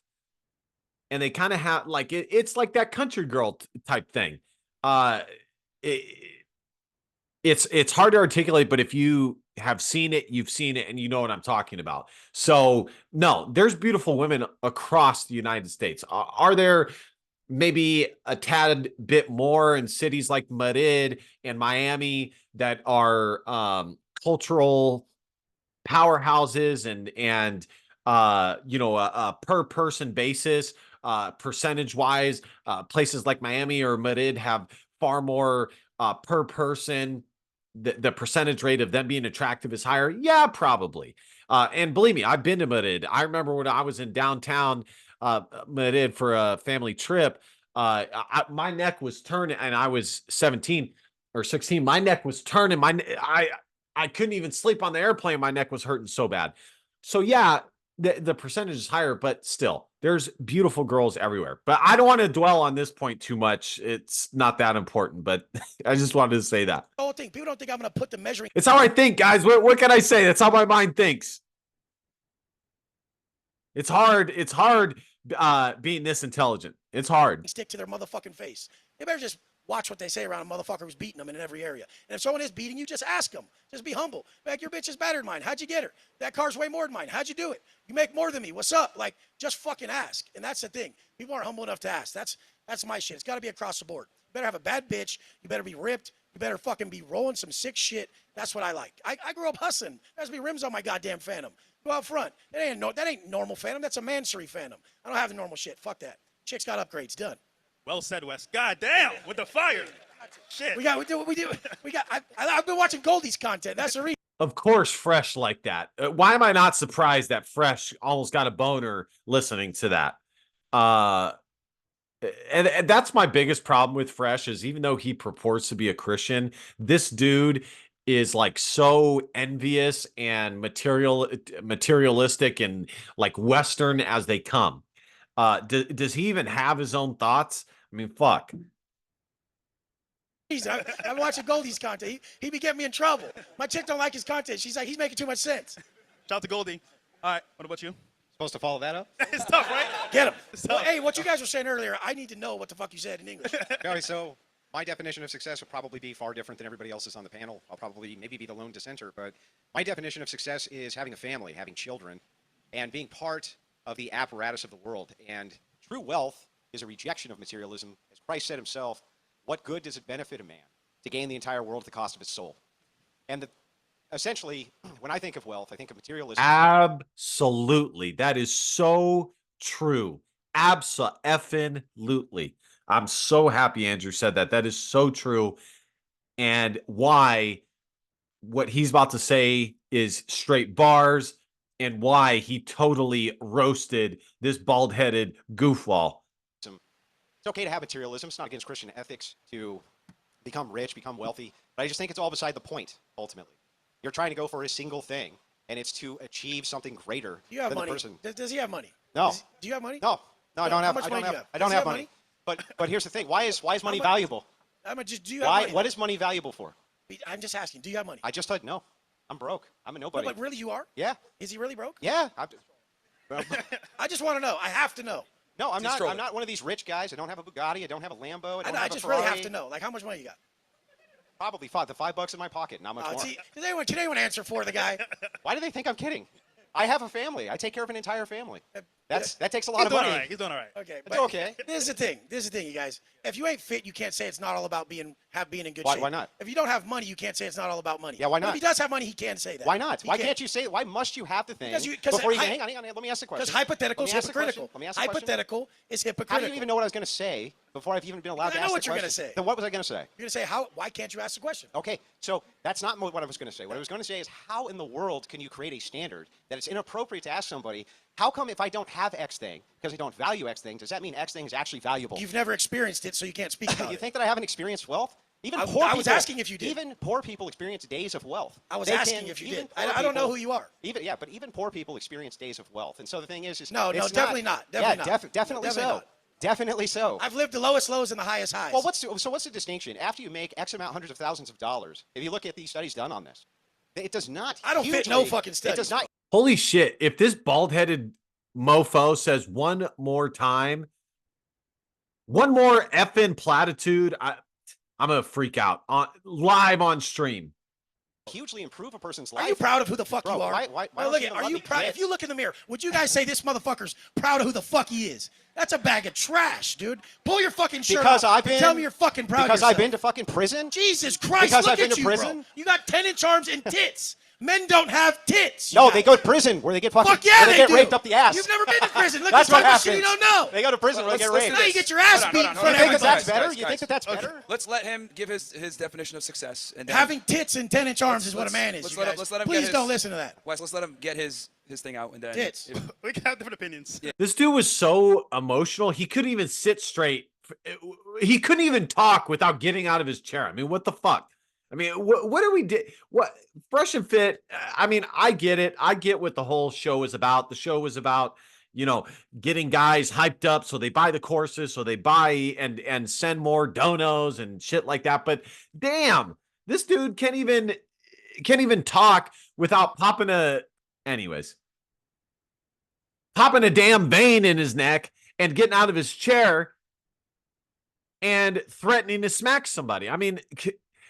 And they kind of have like it's like that country girl type thing. It's hard to articulate, but if you have seen it, you've seen it, and you know what I'm talking about. So no, there's beautiful women across the United States. Are there maybe a tad bit more in cities like Madrid and Miami that are cultural powerhouses and you know, a per person basis, percentage wise, places like Miami or Madrid have far more per person. The percentage rate of them being attractive is higher. Yeah, probably. And believe me, I've been to Madrid. I remember when I was in downtown Madrid for a family trip, my neck was turning, and I was 17 or 16. My neck was turning. I couldn't even sleep on the airplane. My neck was hurting so bad. So yeah, the percentage is higher, but still, there's beautiful girls everywhere. But I don't want to dwell on this point too much. It's not that important, but I just wanted to say that. The whole thing. People don't think I'm going to put the measuring. It's how I think, guys. What can I say? That's how my mind thinks. It's hard. It's hard being this intelligent. It's hard. Stick to their motherfucking face. They better just watch what they say around a motherfucker who's beating them in every area. And if someone is beating you, just ask them. Just be humble. Like, your bitch is better than mine. How'd you get her? That car's way more than mine. How'd you do it? You make more than me. What's up? Like, just fucking ask. And that's the thing. People aren't humble enough to ask. That's my shit. It's got to be across the board. You better have a bad bitch. You better be ripped. You better fucking be rolling some sick shit. That's what I like. I grew up hustling. There has to be rims on my goddamn Phantom. Go out front. That ain't normal Phantom. That's a Mansory Phantom. I don't have the normal shit. Fuck that. Chicks got upgrades. Done. Well said, Wes. God damn, with the fire. Shit. I've been watching Goldie's content. That's the reason. Of course, Fresh like that. Why am I not surprised that Fresh almost got a boner listening to that? And that's my biggest problem with Fresh is, even though he purports to be a Christian, this dude is like so envious and materialistic and like Western as they come. Does he even have his own thoughts? I mean, fuck. I'm watching Goldie's content. He be getting me in trouble. My chick don't like his content. She's like, he's making too much sense. Shout out to Goldie. All right, what about you? Supposed to follow that up? It's tough, right? Get him. It's Well, tough. hey, what you guys were saying earlier, I need to know what the fuck you said in English. Okay, so my definition of success would probably be far different than everybody else's on the panel. I'll probably maybe be the lone dissenter, but my definition of success is having a family, having children, and being part of the apparatus of the world. And true wealth is a rejection of materialism. As Christ said himself, what good does it benefit a man to gain the entire world at the cost of his soul? And essentially, when I think of wealth, I think of materialism. Absolutely. That is so true. Abso-effing-lutely. I'm so happy Andrew said that. That is so true. And why what he's about to say is straight bars, and why he totally roasted this bald-headed goofball. It's okay to have materialism. It's not against Christian ethics to become rich, become wealthy. But I just think it's all beside the point, ultimately. You're trying to go for a single thing, and it's to achieve something greater Do you have than money? the person. Does he have money? No. Do you have money? No, I don't How have. much I money don't do you have. have? I don't Does he have have money. But here's the thing. Why is money much- valuable? Do you have money? What is money valuable for? I'm just asking. Do you have money? I just said no. I'm broke. I'm a nobody. But really, you are? Yeah. Is he really broke? Yeah. I just want to know. I have to know. No, I'm not. trolling. I'm not one of these rich guys. I don't have a Bugatti. I don't have a Lambo. I don't have I a just Ferrari. really have to know. Like, how much money you got? Probably the $5 in my pocket, not much more. Can anyone answer for the guy? Why do they think I'm kidding? I have a family. I take care of an entire family. That takes a lot of money. He's doing all right. Okay, It's okay. This is the thing. This is the thing, you guys. If you ain't fit, you can't say it's not all about being in good Why- shape. why not? If you don't have money, you can't say it's not all about money. Yeah, why But not? if he does have money, he can say that. Why not? He Why can't you say? Why must you have the thing before you hang on? Let me ask the question. Because hypothetical is Let me ask the question. hypocritical. Let me ask the question. Hypothetical is How hypocritical. do you even know what I was going to say before I've even been allowed to I ask know the what you're question? gonna say. Then what was I going to say? You're gonna say why can't you ask the question? Okay, so that's not what I was going to say. What I was going to say is, how in the world can you create a standard that it's inappropriate to ask somebody, how come if I don't have X thing, because I don't value X thing, does that mean X thing is actually valuable? You've never experienced it, so you can't speak about You it. think that I haven't experienced wealth? Even I poor was people, asking if you did. Even poor people experience days of wealth. I was They asking can- if you even did. poor I don't know people- who you are. But even poor people experience days of wealth. And so the thing is No, it's definitely not. Definitely not. Definitely Definitely so. not. Definitely so. I've lived the lowest lows and the highest highs. Well, what's the distinction? After you make X amount, hundreds of thousands of dollars, if you look at these studies done on this, it does not. I don't fit no hugely- fucking studies. It does not. Holy shit. If this bald-headed mofo says one more time, one more effing platitude, I'm going to freak out live on stream. Hugely improve a person's life. Are you proud of who the fuck Bro, you are? why Well, don't look you at, even are let you me proud? get- If you look in the mirror, would you guys say this motherfucker's proud of who the fuck he is? That's a bag of trash, dude. Pull your fucking shirt Because off I've and been- tell me you're fucking proud Because of yourself. I've been to fucking prison. Jesus Christ, Because look I've been at to you, prison? bro. You got 10-inch arms and tits. Men don't have tits. No, you they guys. go to prison where they get fucking. Fuck yeah, where they get do. raped up the ass. You've never been to prison. Look, That's at what the shit you happens. don't know. They go to prison where they get raped. Now you get your ass beat in Hold on, front You of think that everybody. that's better? Guys, You think that that's okay. better? Let's let him give his definition of success. And then Having tits and 10-inch arms is what a let's- man is. let's you let him- guys. let's let him get Please his- don't listen to that. Wes, let's let him get his thing out, and then Tits. we can have different opinions. Yeah. This dude was so emotional. He couldn't even sit straight. He couldn't even talk without getting out of his chair. I mean, what the fuck? I mean, what do we do? What Fresh and Fit? I mean, I get it. I get what the whole show is about. The show was about, getting guys hyped up so they buy the courses, so they buy and send more donos and shit like that. But damn, this dude can't even talk without popping a damn vein in his neck and getting out of his chair and threatening to smack somebody. I mean,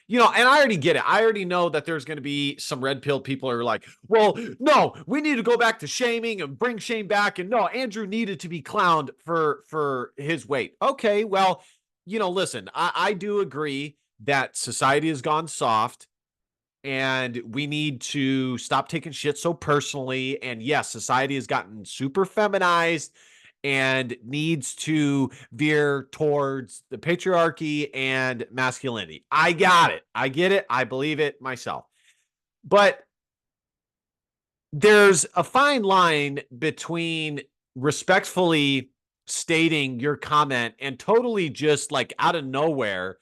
and I already get it. I already know that there's going to be some red pill people who are like, well, no, we need to go back to shaming and bring shame back. And no, Andrew needed to be clowned for his weight. Okay, well, listen, I do agree that society has gone soft and we need to stop taking shit so personally. And yes, society has gotten super feminized and needs to veer towards the patriarchy and masculinity. I got it. I get it. I believe it myself. But there's a fine line between respectfully stating your comment and totally just like out of nowhere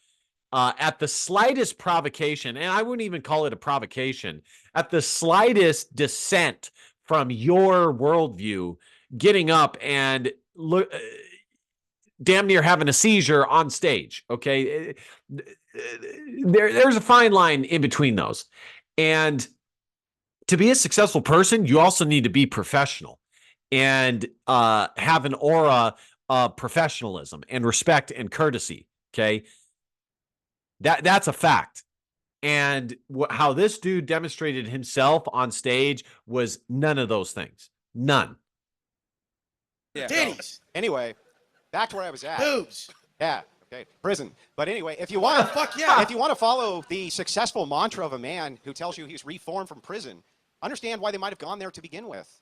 at the slightest provocation, and I wouldn't even call it a provocation, at the slightest dissent from your worldview, getting up and look damn near having a seizure on stage. Okay. There's a fine line in between those. And to be a successful person, you also need to be professional and have an aura of professionalism and respect and courtesy. Okay. That's a fact. And how this dude demonstrated himself on stage was none of those things. None. Yeah. Titties. Anyway, back to where I was at. Boobs. Yeah. Okay. Prison. But anyway, if you want to Fuck yeah. if you want to follow the successful mantra of a man who tells you he's reformed from prison, understand why they might have gone there to begin with.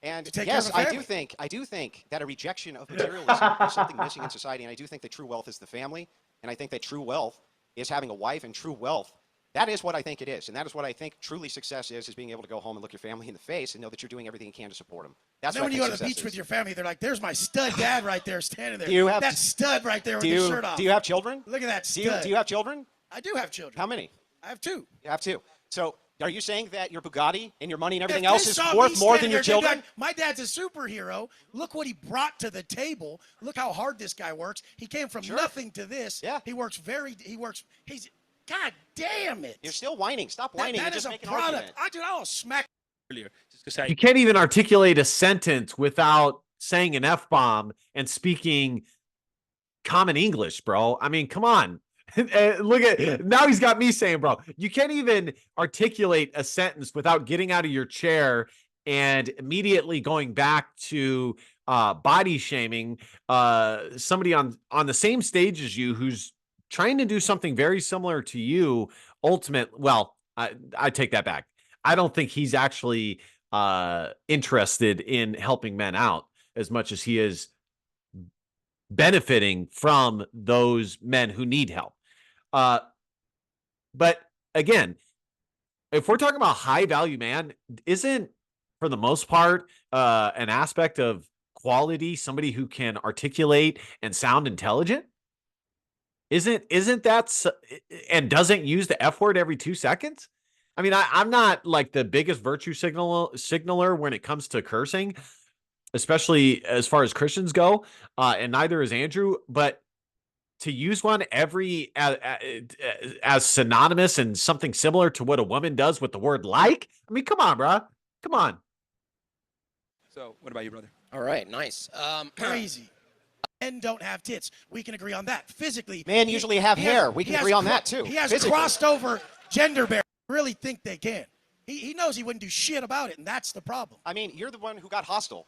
And To take care yes, of a I family. do think that a rejection of materialism is something missing in society, and I do think that true wealth is the family, and I think that true wealth is having a wife, and true wealth, that is what I think it is, and that is what I think truly success is being able to go home and look your family in the face and know that you're doing everything you can to support them. That's Then what when I you think go to the success beach with is. your family, they're like, there's my stud dad right there standing there. Do you have- that stud right there with Do his you, shirt off. do you have children? Look at that Do stud. you have children? I do have children. How many? I have two. You have two. So are you saying that your Bugatti and your money and everything If else they is saw me worth more than standing your there, they'd be children? like, my dad's a superhero. Look what he brought to the table. Look how hard this guy works. He came from Sure. nothing to this. Yeah. He's, God damn it. You're still whining. Stop whining That and is just a make an product. argument. I'll smack. Earlier, just to say, You can't even articulate a sentence without saying an F-bomb and speaking common English, bro. I mean, come on. And look at now he's got me saying, bro, you can't even articulate a sentence without getting out of your chair and immediately going back to body shaming somebody on the same stage as you who's trying to do something very similar to you. I take that back. I don't think he's actually interested in helping men out as much as he is benefiting from those men who need help. But again, if we're talking about high value man, isn't for the most part an aspect of quality somebody who can articulate and sound intelligent? Isn't that and doesn't use the F word every 2 seconds? I mean, I'm not like the biggest virtue signaler when it comes to cursing, especially as far as Christians go, and neither is Andrew. But to use one as synonymous and something similar to what a woman does with the word like, I mean, come on, bro, come on. So, what about you, brother? All right, nice. Crazy. Men don't have tits. We can agree on that. Physically, Men usually have hair. We can agree on that too. He has Physically. crossed over gender barriers. Really think they can. He knows he wouldn't do shit about it, and that's the problem. I mean, you're the one who got hostile.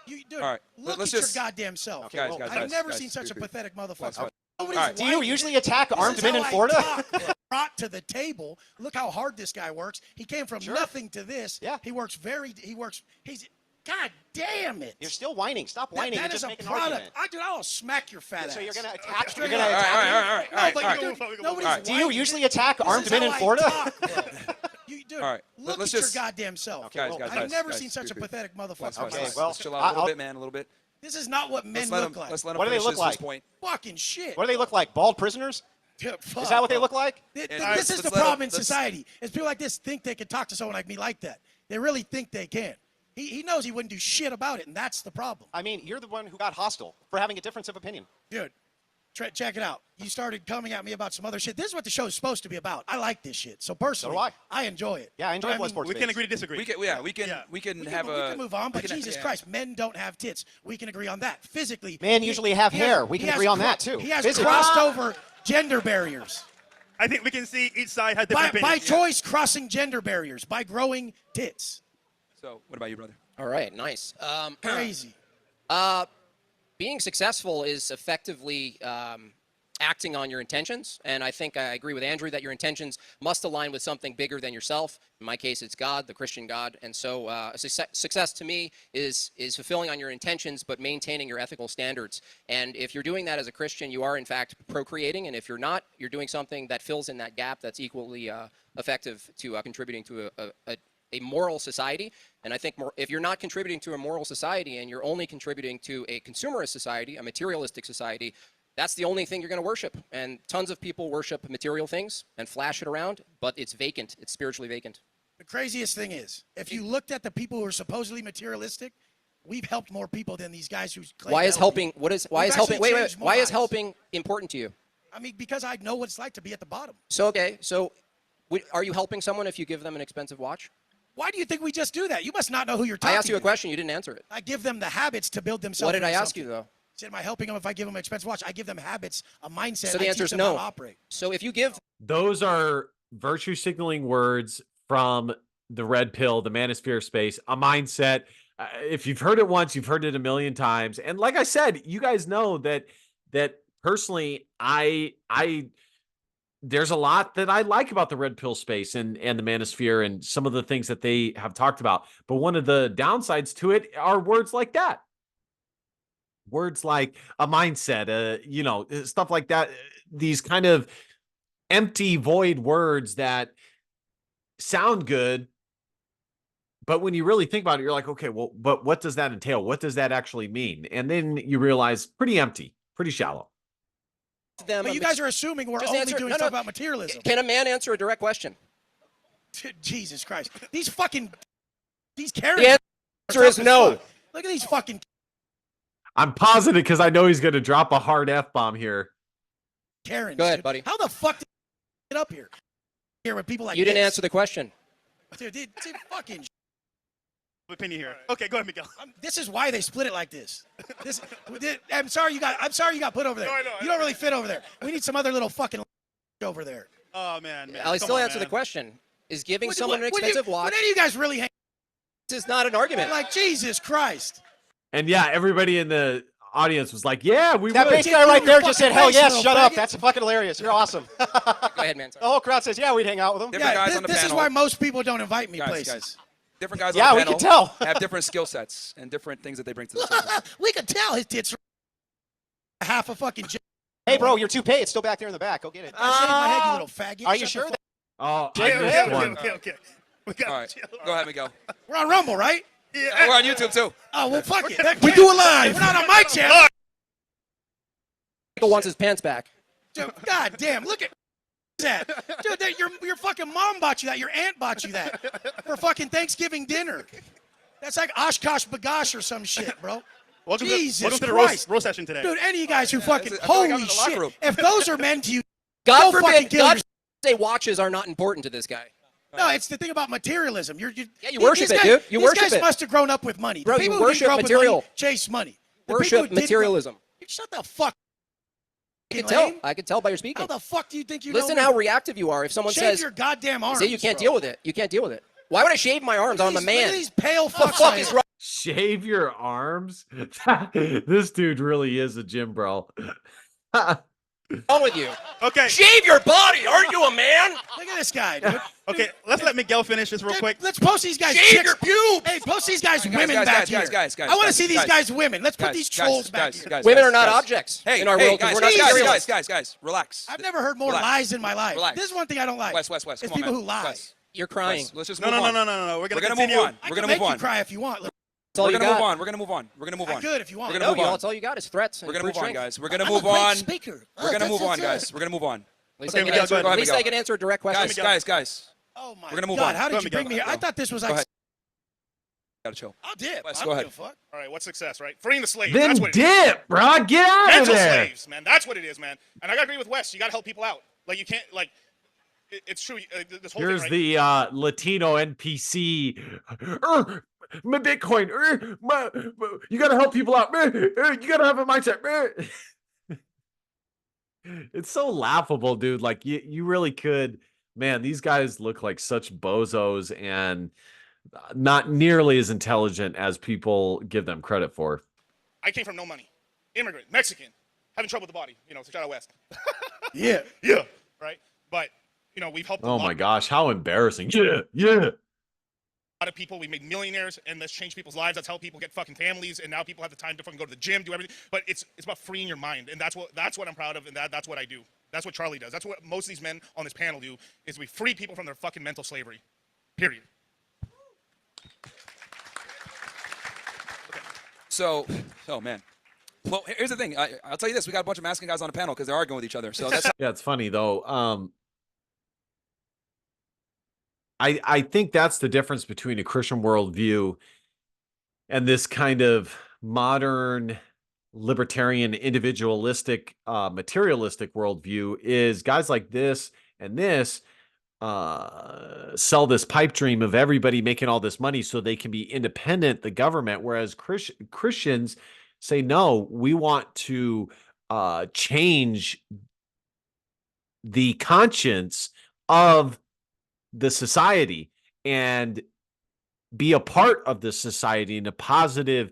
Dude, All right, look let's at just- your goddamn self. Okay, Guys, well, guys, I've guys, never guys, seen such a agree. pathetic Let's- motherfucker. let's- Nobody's All right, do you whining. usually attack This armed is men how in I Florida? talk. Brought to the table. Look how hard this guy works. He came from Sure. nothing to this. Yeah. He's God damn it. You're still whining. Stop whining that and is just a make an product. argument. I'll smack your fat ass. So you're gonna attack? Straight You're gonna up. attack? All right. No, but All right. dude, nobody's All right. Do you whining. usually attack This armed is men how in I Florida? talk. Dude, All right, look let's at just- your goddamn self. Okay, well, I've never guys, seen such a agree. pathetic Let's- motherfucker. let's- Okay, let's- well, let's chill out a little I'll- bit, man. A little bit. This is not what men Let's let look him. like. Let's let him What do they finish look his like? point. Fucking shit. What do they look like? Bald prisoners? Fuck. Is that what they look like? And all right, This is let's the let him- problem in let's- society. Is people like this think they can talk to someone like me like that. They really think they can. He knows he wouldn't do shit about it, and that's the problem. I mean, you're the one who got hostile for having a difference of opinion. Dude, check it out. You started coming at me about some other shit. This is what the show is supposed to be about. I like this shit. So personally, So do I. enjoy it. Yeah, I enjoy But blood sports. We can agree to disagree. We can. Yeah, we can. Yeah. We can We have can move on, but we can- Jesus yeah. Christ, men don't have tits. We can agree on that. Physically, Men usually have hair. We can agree on that, too. He has Physically. crossed over gender barriers. I think we can see each side has By, different by opinions. choice, crossing gender barriers. By growing tits. So, what about you, brother? All right, nice. Crazy. Being successful is effectively acting on your intentions, and I think I agree with Andrew that your intentions must align with something bigger than yourself. In my case, it's God, the Christian God, and so success to me is fulfilling on your intentions, but maintaining your ethical standards. And if you're doing that as a Christian, you are in fact procreating, and if you're not, you're doing something that fills in that gap that's equally effective to contributing to a moral society. And I think if you're not contributing to a moral society and you're only contributing to a consumerist society, a materialistic society, that's the only thing you're going to worship. And tons of people worship material things and flash it around, but it's vacant. It's spiritually vacant. The craziest thing is, if you looked at the people who are supposedly materialistic, we've helped more people than these guys who claim Why to is help helping? people. Why We've is helping? actually Wait. changed more Why is lives. helping important to you? I mean, because I know what it's like to be at the bottom. So okay. So, are you helping someone if you give them an expensive watch? Why do you think we just do that? You must not know who you're talking I asked you a to. question. You didn't answer it. I give them the habits to build themselves. What did I into ask you something. though? Said, am I helping them if I give them an expensive watch? I give them habits, a mindset. So the I answer teach is them how no. to operate. So if you give Those are virtue signaling words from the red pill, the manosphere space, a mindset. If you've heard it once, you've heard it a million times. And like I said, you guys know that personally, I there's a lot that I like about the red pill space and the manosphere and some of the things that they have talked about. But one of the downsides to it are words like that. Words like a mindset, stuff like that. These kind of empty, void words that sound good, but when you really think about it, you're like, okay, well, but what does that entail? What does that actually mean? And then you realize pretty empty, pretty shallow. them, But you guys are assuming we're Just only answer- doing no, stuff no. about materialism. Can a man answer a direct question? Jesus Christ. These The Karens. answer is no. Look at these fucking I'm positive because I know he's going to drop a hard F-bomb here. Karens. Go ahead, dude. buddy. How the fuck did you get up here? Here with people like You didn't this? answer the question. Dude, fucking opinion here. Okay, go ahead, Miguel. This is why they split it like this. I'm sorry you got put over there. No, I know, You don't really fit over there. We need some other little fucking over there. Oh, man. I'll still answer the question. Is giving someone an expensive watch? Would any of you guys really hang? This is not an argument. Like, Jesus Christ. And yeah, everybody in the audience was like, yeah, we That would. big guy right there Fucking just said, hell face, yes, little shut up. faggot. That's fucking hilarious. You're awesome. Go ahead, man. The whole crowd says, yeah, we'd hang out with him. Different guys on the This is panel. why most people don't invite me Guys, places. guys. Different guys Yeah, on we the panel can tell. have different skill sets and different things that they bring to the table. We could tell his tits are half a fucking Hey, bro, your toupee, it's still back there in the back. Go get it. I shaved my head, you little faggot. Are you Shut sure? the fuck- Oh, Jay, I missed okay, one. Okay. We got All right, go ahead, Miguel. We're on Rumble, right? Yeah. We're on YouTube too. Oh, well, fuck it. We do it live. We're not on my channel. Michael wants his pants back. Dude, God damn, look at that. Dude, your fucking mom bought you that. Your aunt bought you that for fucking Thanksgiving dinner. That's like Oshkosh Bagosh or some shit, bro. Welcome Jesus to the Christ. roast session today. Dude, any of you guys who fucking, I feel like I'm holy in the locker shit. room. If those are men to you, God go fucking forbid, kill God yourself. say watches are not important to this guy. No, it's the thing about materialism. Yeah, you worship these it, guys, dude. You these worship guys it. must have grown up with money. The Bro, you people who didn't worship grow up with material. money chase money. The people who Worship didn't materialism. Shut the fuck. I can lame. tell. I can tell by your How speaking. the fuck do you think you Listen know how me? reactive you are. If someone Shave says, your goddamn arms. say you can't bro. deal with it. You can't deal with it. Why would I shave my arms? I'm a Look man. at these pale What the fucks. fuck is wrong Shave your arms? This dude really is a gym bro. with you? Okay. Shave your body. Aren't you a man? Look at this guy, dude. Okay, let's let Miguel finish this real quick. Let's post these guys. Shave chicks. your pubes. Hey, post these guys, Guys, women guys, back guys, here. guys, guys, I want to guys, see these guys. guys women. Let's put these trolls back here. Women are not objects Hey, in our hey, world because guys, we're not guys, materialists. guys, relax. I've never heard more Relax. lies in my life. Relax. This is one thing I don't like. Wes, It's come on, people man. who lie. Wes, You're crying. Wes, let's just No. move on. We're We're gonna gonna continue. move on. I We're can gonna make move you on. cry if you want. That's all We're you gonna move got. on. We're gonna move on. We're gonna move I on. could if you want. We're No, gonna move on. that's all you got is threats. We're gonna move on, guys. We're gonna I'm move a great on. speaker. We're gonna move on, That's guys. We're gonna move on. At least Okay, I can Miguel, answer. go ahead. At least I can answer a direct question. Guys. Oh my We're gonna move God! on. How Go did you ahead, bring me here? Miguel. I thought this was Go like. ahead. Gotta chill. I'll dip. Wes, I go don't ahead. give a fuck. All right, what's success, right? Freeing the slaves. Then That's what it is. dip, bro. Get out of Mental there. slaves, man. That's what it is, man. And I gotta agree with Wes. You gotta help people out. Like you can't like. It's true. This whole Here's thing, right? the Latino NPC. My Bitcoin. You gotta help people out. You gotta have a mindset. It's so laughable, dude. Like you really could. Man, these guys look like such bozos and not nearly as intelligent as people give them credit for. I came from no money, immigrant, Mexican, having trouble with the body. You know, so shout out West. Yeah. Yeah. Right. But you know, we've helped. Oh my gosh, how embarrassing. Yeah. A lot of people. We made millionaires, and that's changed people's lives. That's how people get fucking families, and now people have the time to fucking go to the gym, do everything. But it's about freeing your mind, and that's what I'm proud of, and that's what I do. That's what Charlie does. That's what most of these men on this panel do. Is we free people from their fucking mental slavery. Period. So, oh man. Well, here's the thing. I'll tell you this: we got a bunch of masculine guys on the panel because they're arguing with each other. So that's Yeah, it's funny though. I think that's the difference between a Christian worldview and this kind of modern libertarian, individualistic, materialistic worldview is guys like this and this sell this pipe dream of everybody making all this money so they can be independent, the government, whereas Christians say, no, we want to change the conscience of the society and be a part of the society in a positive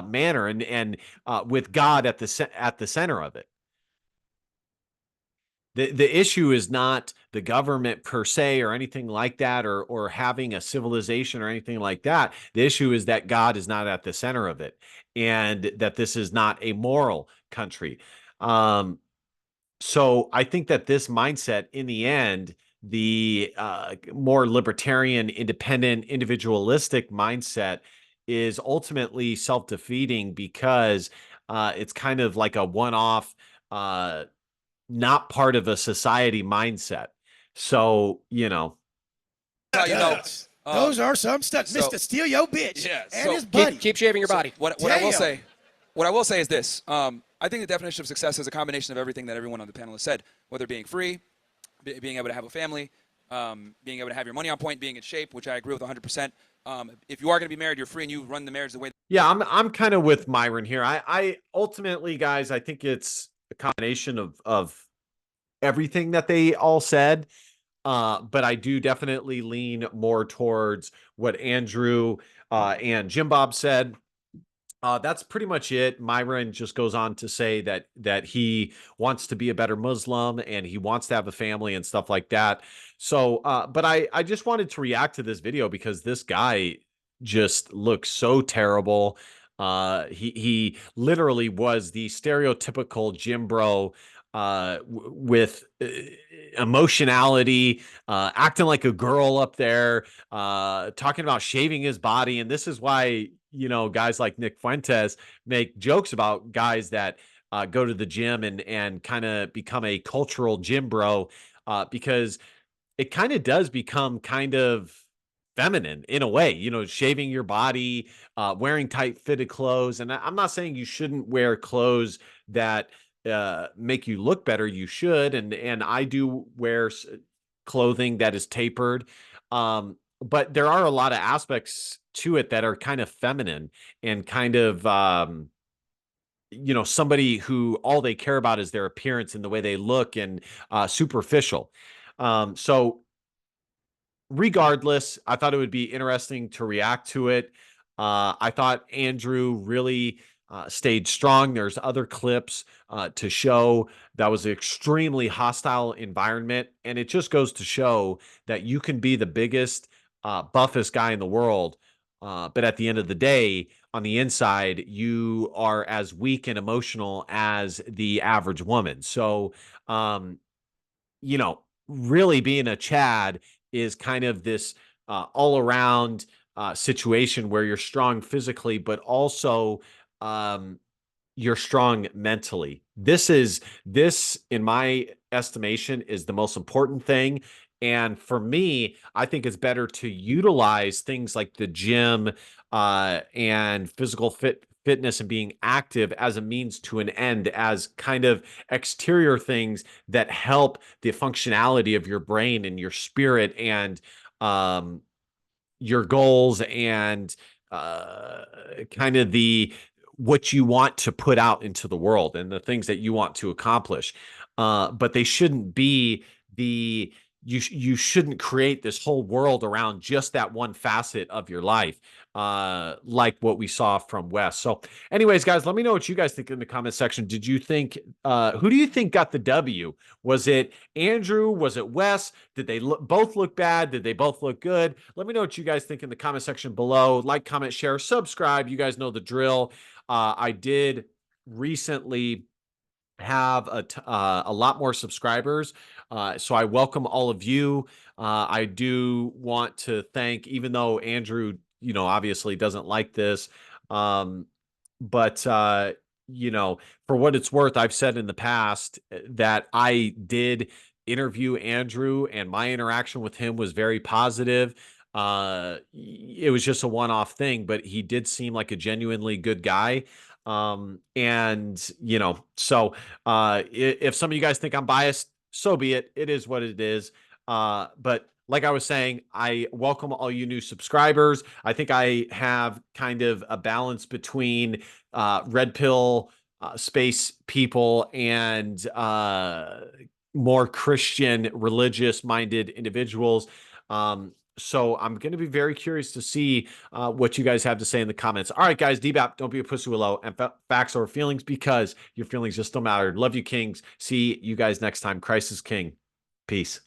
manner and with God at the center of it. The issue is not the government per se or anything like that, or having a civilization or anything like that. The issue is that God is not at the center of it, and that this is not a moral country. So I think that this mindset, in the end, the more libertarian, independent, individualistic mindset is ultimately self-defeating because it's kind of like a one-off, not part of a society mindset. So, you know. Those are some stuff. Mr. Steal Your Bitch Yeah, and so his buddy. Keep shaving your body. What I will say is this. I think the definition of success is a combination of everything that everyone on the panel has said, whether being free, being able to have a family, being able to have your money on point, being in shape, which I agree with 100%. If you are going to be married, you're free and you run the marriage the way. Yeah, I'm kind of with Myron here. I ultimately, guys, I think it's a combination of everything that they all said. But I do definitely lean more towards what Andrew and Jim Bob said. That's pretty much it. Myron just goes on to say that he wants to be a better Muslim and he wants to have a family and stuff like that. So, but I just wanted to react to this video because this guy just looks so terrible. He literally was the stereotypical gym bro with emotionality, acting like a girl up there, talking about shaving his body. And this is why, guys like Nick Fuentes make jokes about guys that go to the gym and kind of become a cultural gym bro, because it kind of does become kind of feminine in a way, shaving your body, wearing tight fitted clothes. And I'm not saying you shouldn't wear clothes that make you look better. You should. And I do wear clothing that is tapered. But there are a lot of aspects to it that are kind of feminine and kind of, somebody who all they care about is their appearance and the way they look and superficial. So regardless, I thought it would be interesting to react to it. I thought Andrew really stayed strong. There's other clips to show that was an extremely hostile environment. And it just goes to show that you can be the biggest, buffest guy in the world. But at the end of the day, on the inside, you are as weak and emotional as the average woman. So, really being a Chad is kind of this all around situation where you're strong physically, but also you're strong mentally. This, in my estimation, is the most important thing. And for me, I think it's better to utilize things like the gym and physical fitness and being active as a means to an end, as kind of exterior things that help the functionality of your brain and your spirit and your goals and kind of what you want to put out into the world and the things that you want to accomplish. But they shouldn't be you shouldn't create this whole world around just that one facet of your life, like what we saw from Wes. So anyways, guys, let me know what you guys think in the comment section. Did you think, who do you think got the W? Was it Andrew? Was it Wes? Did they both look bad? Did they both look good? Let me know what you guys think in the comment section below. Like, comment, share, subscribe. You guys know the drill. I did recently have a lot more subscribers. So I welcome all of you. I do want to thank, even though Andrew, obviously doesn't like this, but for what it's worth, I've said in the past that I did interview Andrew and my interaction with him was very positive. It was just a one-off thing, but he did seem like a genuinely good guy. And so if some of you guys think I'm biased, so be it. It is what it is. But like I was saying, I welcome all you new subscribers. I think I have kind of a balance between red pill space people and more Christian, religious minded individuals. So I'm going to be very curious to see what you guys have to say in the comments. All right, guys, DBAP, don't be a pussy willow, and facts over feelings, because your feelings just don't matter. Love you, kings. See you guys next time. Christ is king. Peace.